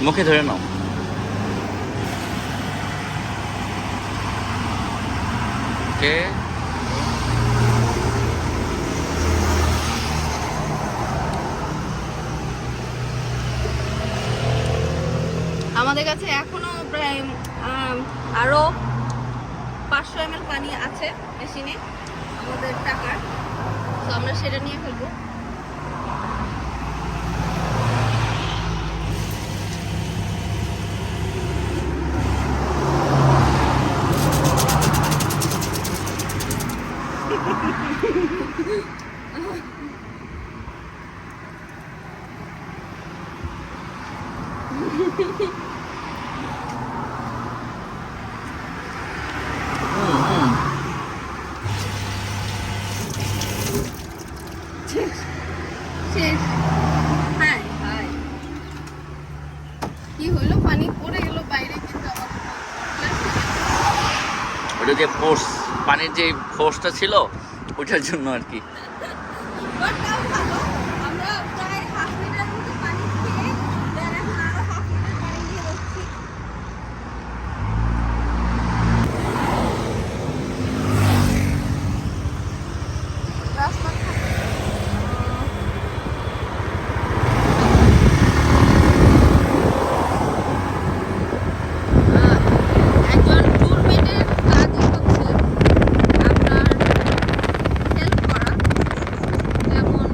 মুখে ধরে নাও। ওকে। আমাদের কাছে এখনো প্রায় আরো 500 ml পানি আছে মেশিনে আমাদের টাকার, তো আমরা সেটা নিয়ে ফেলবো। শেষ। হ্যাঁ ভাই, কি হলো, পানি পড়ে গেল বাইরে, কিন্তু আমার ওটা যে ফোর্স, পানির যে ফোর্সটা ছিল ওটার জন্য আর কি। বাটটাও ভালো। আমরা প্রায় হাফ লিটার মতো পানি খেয়ে দেন এখন আরো হাফ লিটার পানি দিয়ে রাখছি। রাস্তা একজন ট্যুর মেটের কাজই হচ্ছে আপনার হেল্প করা, যেমন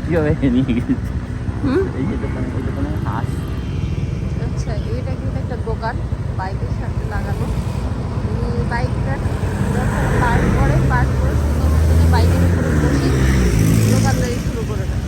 কিভাবে নিয়ে গেছে হুম এই যে দোকানে হাঁস আচ্ছা এটা কিন্তু একটা দোকান বাইকের সাথে লাগানো বাইকটা পার্ক করে সুন্দর মতো বাইকের উপরে বসে দোকানদারি শুরু করে দেয়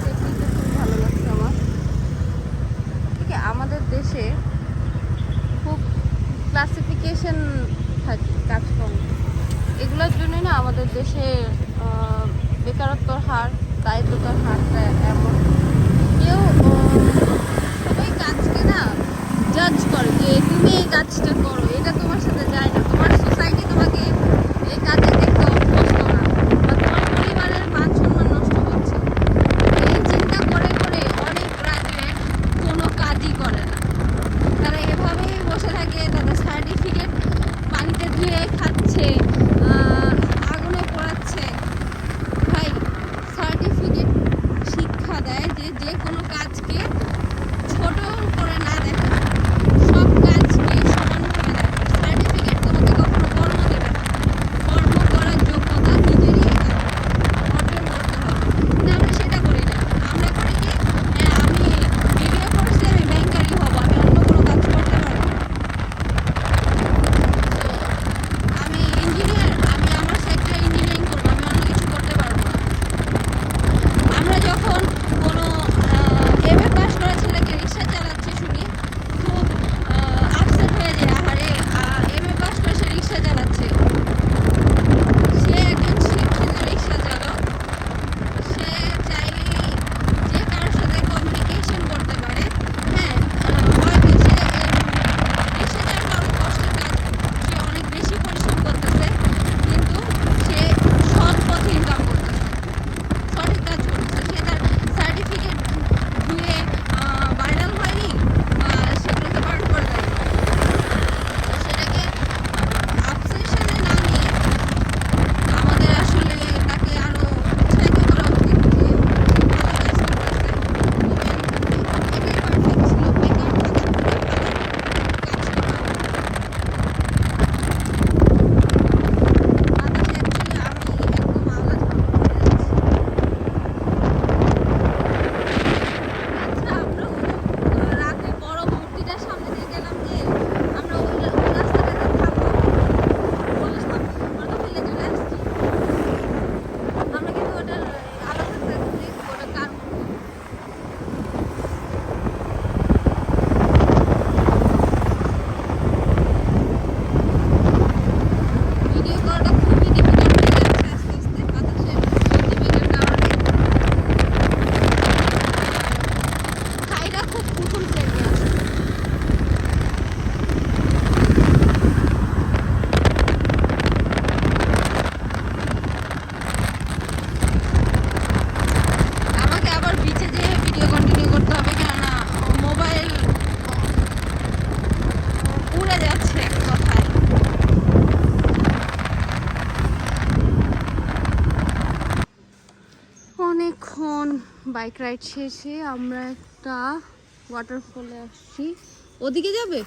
টেকনিকটা খুব ভালো লাগছে আমার ঠিক আছে আমাদের দেশে খুব ক্লাসিফিকেশন থাকে কাজকর্ম এগুলোর জন্যই না আমাদের দেশে বেকারত্বর হার দারিদ্রতার হারটা এমন কেউ সবাই কাজকে না জাজ করে যে তুমি এই কাজটা করো এটা তোমার সাথে যায় না তোমার সোসাইটি তোমাকে এই কাজে দেখতে অভ্যস্ত না বা তোমার পরিবারের মান সম্মান নষ্ট হচ্ছে এই চিন্তা করে করে অনেক গ্রাজুয়েট কোনো কাজই করে না তারা এভাবেই বসে থাকে তাদের সার্টিফিকেট পানিতে ধুয়ে খাচ্ছে আগুনে পোড়াচ্ছে ভাই সার্টিফিকেট শিক্ষা দেয় যে যে কোনো কাজকে ছোট করে না দেখা সব কাজকে সমানভাবে দেখা সার্টিফিকেট তোমাকে কখনো কর্ম দেবে না কর্ম করার যোগ্যতা নিজেরই অর্জন করতে হবে কিন্তু আমরা সেটা করি না আমরা করি কি আমি বিবিএ করছি আমি ব্যাংকারই হব আমি অন্য কোনো কাজ করতে পারবো না আমি ইঞ্জিনিয়ার আমি আমার সেক্টরে ইঞ্জিনিয়ারিং করবো আমি অন্য কিছু করতে পারবো না আমরা যখন কোনো এমএ পাস করা ছেলেকে রিক্সা চালাচ্ছে শুনি খুব আপসেট হয়ে যায় আহারে এমএ পাস করে সে রিক্সা চালাচ্ছে সে একজন শিক্ষিত রিক্সা চালক সে চাইলেই যে কারোর সাথে কমিউনিকেশন করতে পারে হ্যাঁ হয়তো সে রিক্সা চালানো অনেক কষ্টের কাজ সে অনেক বেশি পরিশ্রম করতেছে কিন্তু সে সৎ পথে ইনকাম করতেছে সঠিক কাজ করতেছে সে তার সার্টিফিকেট ধুয়ে ভাইরাল হয়নি বা সেগুলোকে বার্ন করে দেয়নি সেটাকে অবসেশনে না নিয়ে আমাদের আসলে তাকে আরো উৎসাহিত করা উচিত যে ভালো কাজটা করেছে এটাই পারফেক্ট ছিল বেকার থাকার থেকে ভালো কাজ করা বাতাসে অ্যাকচুয়ালি আমি একদম আওয়াজ আচ্ছা আমরা রাতে বড় মূর্তিটার সামনে দিয়ে গেলাম যে আমরা ওই রাস্তাটাতে থামবো বললাম আমরা তো ফেলে চলে আসছি আমরা কিন্তু ওটার আলাদা থাকতে ওটা কার মূর্তি ভিডিও করাটা খুবই ডিফিকাল্ট হয়ে যাচ্ছে আস্তে আস্তে বাতাসের গতিবেগের কারণে ছাইটা খুব উঠুন ফেলে আছে আমাকে আবার বিচে যেয়ে ভিডিও কন্টিনিউ করতে হবে কেননা মোবাইল উড়ে যাচ্ছে এক কথায় অনেকক্ষণ বাইক রাইড শেষে আমরা একটা ওয়াটারফলে আসছি ওদিকে যাবে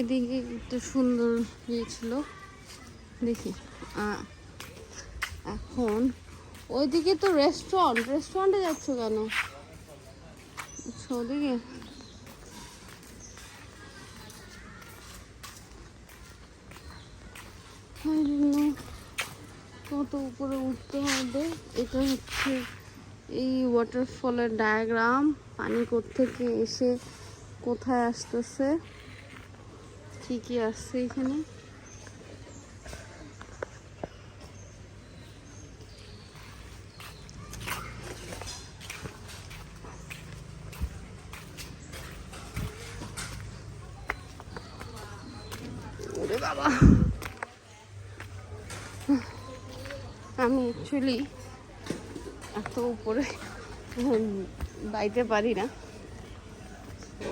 এদিকে একটা সুন্দর ইয়ে ছিল দেখি এখন ওইদিকে তো রেস্টুরেন্টে যাচ্ছ কেন আচ্ছা ওদিকে I don't know কত উপরে উঠতে হবে এটা হচ্ছে এই ওয়াটারফলের ডায়াগ্রাম পানি কোত্থেকে এসে কোথায় আসতেছে কি কি আসছে এখানে ওরে বাবা আমি অ্যাকচুয়ালি এত উপরে বাইতে পারি না তো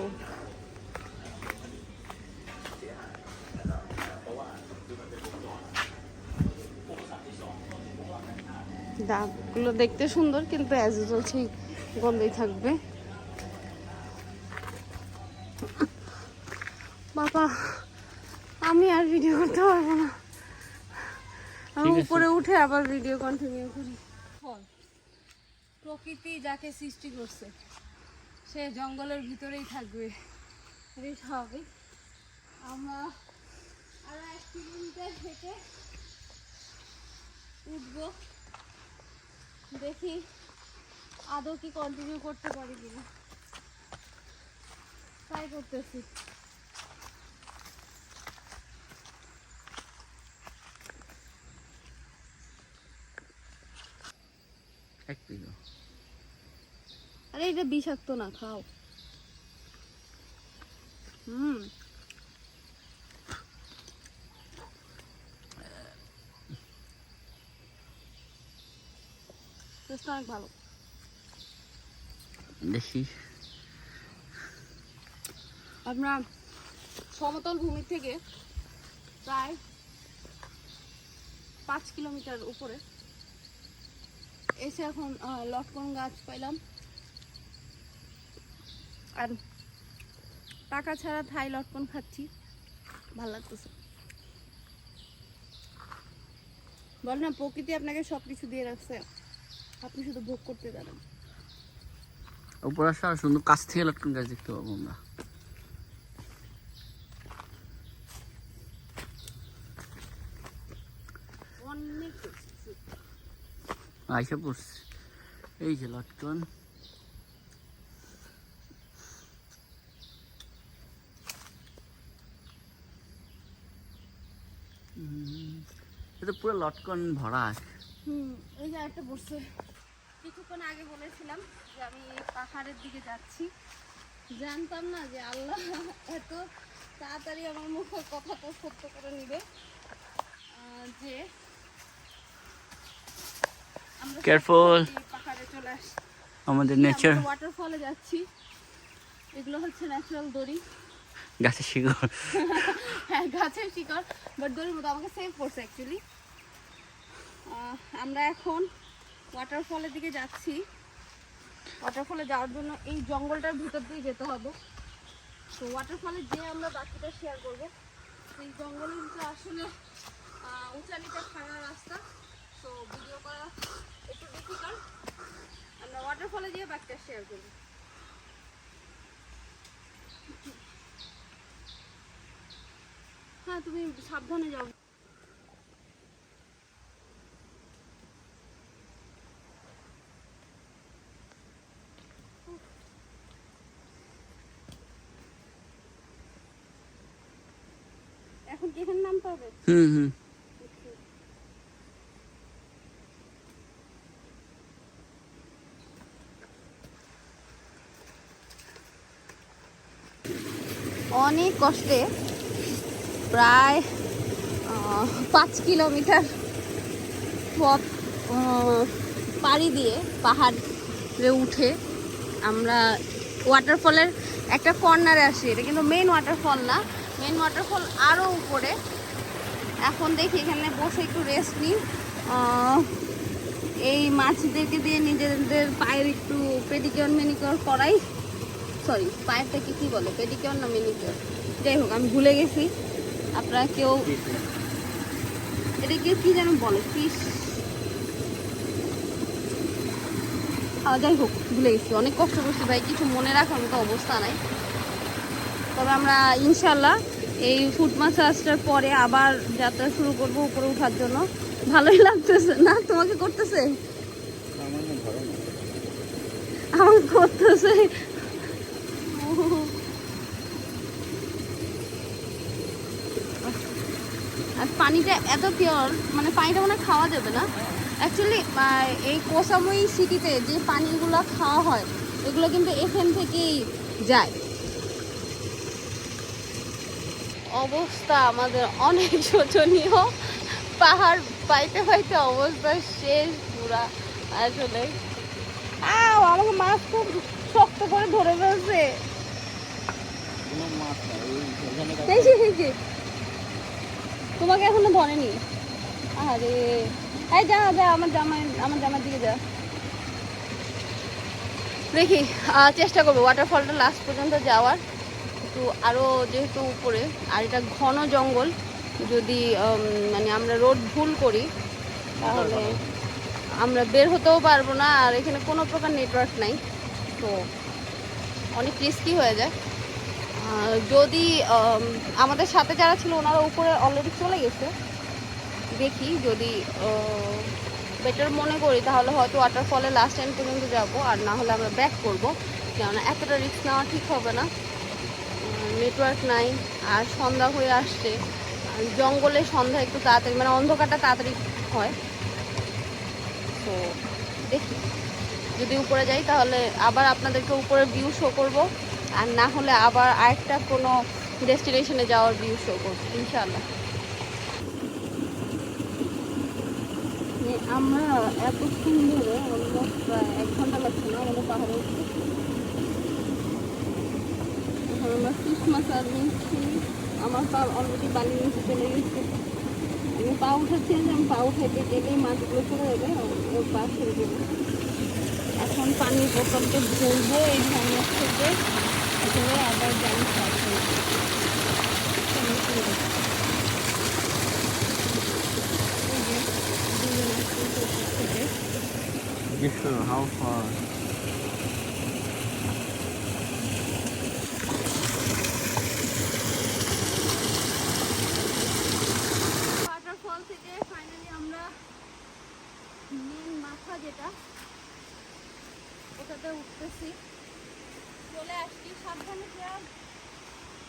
ডাবগুলো দেখতে সুন্দর কিন্তু অ্যাজ ইউজুয়াল সেই গন্ধই থাকবে বাবা আমি আর ভিডিও করতে পারবো না আমি উপরে উঠে আবার ভিডিও কন্টিনিউ করি প্রকৃতি যাকে সৃষ্টি করছে সে জঙ্গলের ভিতরেই থাকবে, এটাই স্বাভাবিক। আমরা আরো 1 কিলোমিটার হেঁটে উঠবো, দেখি আদৌ কি কন্টিনিউ করতে পারি কিনা, ট্রাই করতেছি। আরে এটা বিষাক্ত না, খাও। টেস্ট অনেক ভালো। দেখি আমরা সমতল ভূমি থেকে প্রায় 5 কিলোমিটার উপরে এসে এখন লটকন গাছ পাইলাম, আর টাকা ছাড়া থাই লটকন খাচ্ছি, ভালো লাগতেছে। বল না, প্রকৃতি আপনাকে সবকিছু দিয়ে রাখছে, আপনি শুধু ভোগ করতে জানেন। উপর আসা সুন্দর কাছ থেকে লটকন গাছ দেখতে পাবো আমরা। অনেক আইসা পড়ছে, এই যে লটকন। এটা পুরো লটকন ভরা আছে। এই যে একটা বসছে। কিছুক্ষণ আগে বলেছিলাম যে আমি পাহাড়ের দিকে যাচ্ছি, জানতাম না যে আল্লাহ এত তাড়াতাড়ি আমার মুখের কথাটা সত্য করে নিবে, যে আমরা কেয়ারফুল, পাহাড়ে চলে আসছি। আমাদের নেচার। ওয়াটারফলে যাচ্ছি, এগুলো হচ্ছে ন্যাচারাল দড়ি, গাছের শিকড়। হ্যাঁ গাছের শিকড়, বাট দড়ির মতো আমাকে সেভ করছে অ্যাকচুয়ালি। আমরা এখন ওয়াটারফলের দিকে যাচ্ছি। ওয়াটারফলে যাওয়ার জন্য এই জঙ্গলটার ভিতর দিয়ে যেতে হবে। তো ওয়াটারফলে যেয়ে আমরা বাকিটা শেয়ার করবো। এই জঙ্গলের ভিতরে আসলে উঁচা নিচা খাড়া রাস্তা, তো ভিডিও করা একটু ডিফিকাল্ট। আমরা ওয়াটারফলে যেয়ে বাকিটা শেয়ার করবো। হ্যাঁ তুমি সাবধানে যাও। এখন কি এখানে নামতে হবে? অনেক কষ্টে প্রায় 5 কিলোমিটার পথ পাড়ি দিয়ে পাহাড়ে উঠে আমরা ওয়াটারফলের একটা কর্নারে আসি। এটা কিন্তু মেন ওয়াটারফল না, মেন ওয়াটারফল আরও উপরে। এখন দেখি এখানে বসে একটু রেস্ট নিই, এই মাছদেরকে দিয়ে নিজেদের পায়ের একটু পেডিকিওর ম্যানিকিওর করাই। সরি, পায়েরটাকে কি বলে, পেডিকিওর না ম্যানিকিওর, যাই হোক আমি ভুলে গেছি। আপনারা কেউ এটাকে কি যেন বলে, ফিশ, যাই হোক ভুলে গেছি। অনেক কষ্ট করছি ভাই, কিছু মনে রাখার মতো অবস্থা নাই। তবে আমরা ইনশাল্লাহ এই ফুট ম্যাসাজটার পরে আবার যাত্রা শুরু করবো উপরে ওঠার জন্য। ভালোই লাগতেছে না? তোমাকে করতেছে? আমার করতেছে। আর পানিটা এত পিওর, মানে পানিটা মনে খাওয়া যাবে না অ্যাকচুয়ালি। এই কোসামুই সিটিতে যে পানিগুলো খাওয়া হয় এগুলো কিন্তু এখান থেকেই যায়। অবস্থা আমাদের অনেক শোচনীয়, পাহাড় পাইতে পাইতে অবস্থা শেষ পুরা। আসলে আমাকে মাছ খুব শক্ত করে ধরে ফেলছে। তোমাকে এখনো ধরেনি? আরে এই যা যা, আমার জামার দিকে যা। দেখি চেষ্টা করবো ওয়াটারফলটা লাস্ট পর্যন্ত যাওয়ার, একটু আরও যেহেতু উপরে, আর এটা ঘন জঙ্গল। যদি মানে আমরা রোড ভুল করি তাহলে আমরা বের হতেও পারবো না, আর এখানে কোনো প্রকার নেটওয়ার্ক নাই, তো অনেক রিস্কি হয়ে যায়। যদি আমাদের সাথে যারা ছিল ওনারা উপরে অলরেডি চলে গেছে, দেখি যদি বেটার মনে করি তাহলে হয়তো ওয়াটারফলে লাস্ট টাইম পর্যন্ত যাব, আর না হলে আমরা ব্যাক করব, কেননা এতটা রিস্ক নেওয়া ঠিক হবে না। নেটওয়ার্ক নাই, আর সন্ধ্যা হয়ে আসছে, জঙ্গলে সন্ধ্যা একটু তাড়াতাড়ি, মানে অন্ধকারটা তাড়াতাড়ি হয়। তো দেখি যদি উপরে যাই তাহলে আবার আপনাদেরকে উপরের ভিউ শো করব, আর না হলে আবার আরেকটা কোনো ডেস্টিনেশনে যাওয়ার ভিউ শো করবো ইনশাআল্লাহ। আমরা এত সুন্দর অলমোস্ট প্রায় 1 ঘন্টা লাগছে না আমাদের পাহাড়ে উঠতে। এখন আমরা ফিশ মাছ নিচ্ছি, আমার পা অলরেডি বালি নিচে চলে গেছে। আমি পা উঠাচ্ছি, আমি পা উঠাইতে গেলেই মাছগুলো চলে যাবে, ওর পা ছেড়ে দেবে। এখন পানির বোতলকে ধরবো এই ঝর্ণার থেকে, ধরে আবার জানি স্টার্ট করবো। How far? ওয়াটারফল থেকে ফাইনালি আমরা মেন মাথা যেটা ওটাতে উঠতেছি, চলে আসছি। সাবধানে যাও,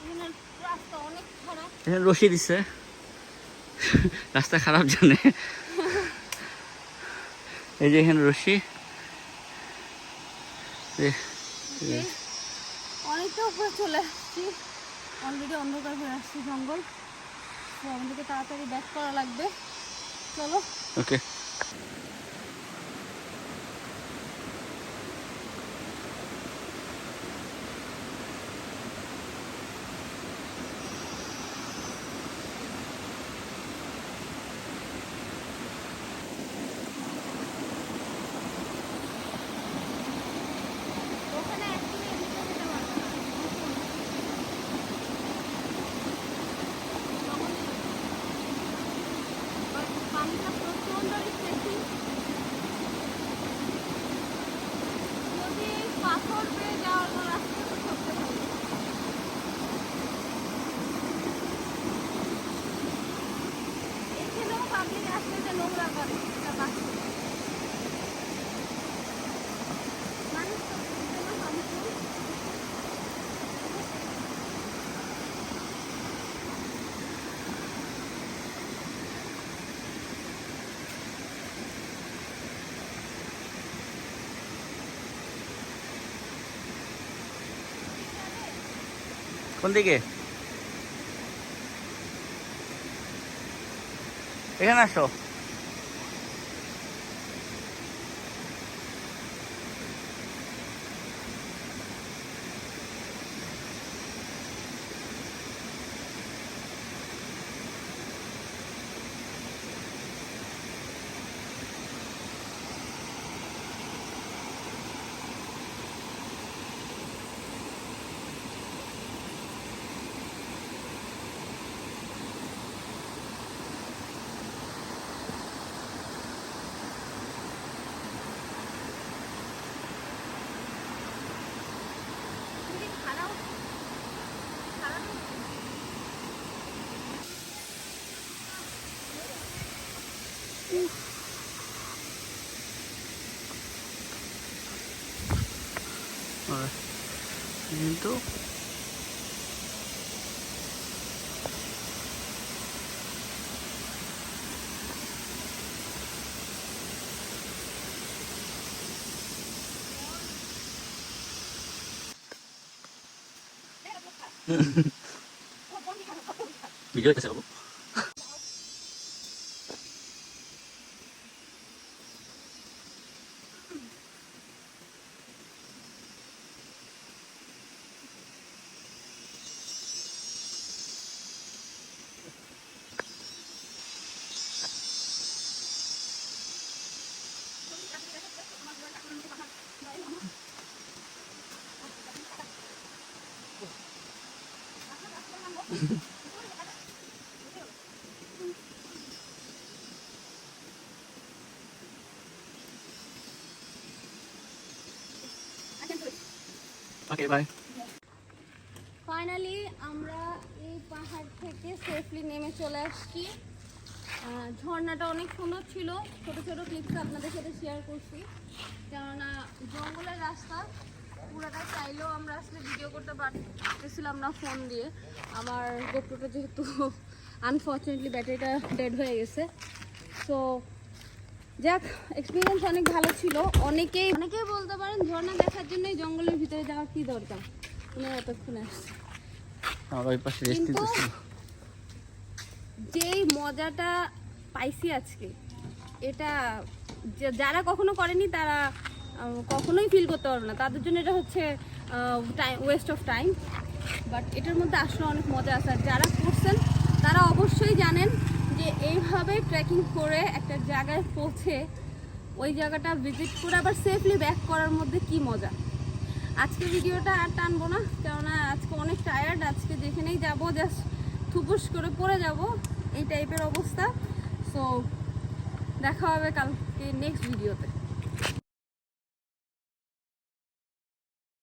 এখানে রাস্তা অনেক খারাপ। এখানে রশি দিছে, রাস্তা খারাপ জানে। এই যে এখানে রশি, অনেকটা উপরে চলে আসছি, অলরেডি অন্ধকার হয়ে আসছে জঙ্গল, তো আমাদেরকে তাড়াতাড়ি ব্যাক করা লাগবে। চলো। ওকে। পানিটা প্রচন্ড রিফ্রেশিং, যদি পাথর পেয়ে যাওয়ার রাস্তা তো সবচেয়ে ভালো। এখানেও পাবলিক আসলে যে নোংরা করে সেটা পাচ্ছে মানুষ তো বুঝছে না হামফুল। কোন দিকে? এখানে আসো। কিন্তু ভিডিও হইতেছে বাবু। Okay bye. ফাইনালি আমরা এই পাহাড় থেকে সেফলি নেমে চলে আসছি। ঝর্ণাটা অনেক সুন্দর ছিল, ছোট ছোট ক্লিপস আপনাদের সাথে শেয়ার করছি, কেননা জঙ্গলের রাস্তা পুরোটা চাইলেও আমরা আসলে ভিডিও করতে পারতেছিলাম না ফোন দিয়ে। আমার গোপ্রোটা যেহেতু আনফর্চুনেটলি ব্যাটারিটা ডেড হয়ে গেছে। সো যাক, এক্সপিরিয়েন্স অনেক ভালো ছিল। অনেকেই বলতে পারেন ঝর্ণা দেখার জন্যই জঙ্গলের ভিতরে যাওয়ার কী দরকার, কোনো অতক্ষণে আসছে। কিন্তু যেই মজাটা পাইছি আজকে, এটা যারা কখনো করেনি তারা কখনোই ফিল করতে পারবে না। তাদের জন্য এটা হচ্ছে ওয়েস্ট অফ টাইম, বাট এটার মধ্যে আসলে অনেক মজা আছে। আর যারা করছেন তারা অবশ্যই জানেন যে এইভাবে ট্রেকিং করে একটা জায়গায় পৌঁছে ওই জায়গাটা ভিজিট করে আবার সেফলি ব্যাক করার মধ্যে কি মজা। আজকে ভিডিওটা আর টানবো না, কেননা আজকে অনেক টায়ার্ড। আজকে যেখানেই যাবো জাস্ট থুপুস করে পড়ে যাব, এই টাইপের অবস্থা। সো দেখা হবে কালকে নেক্সট ভিডিওতে।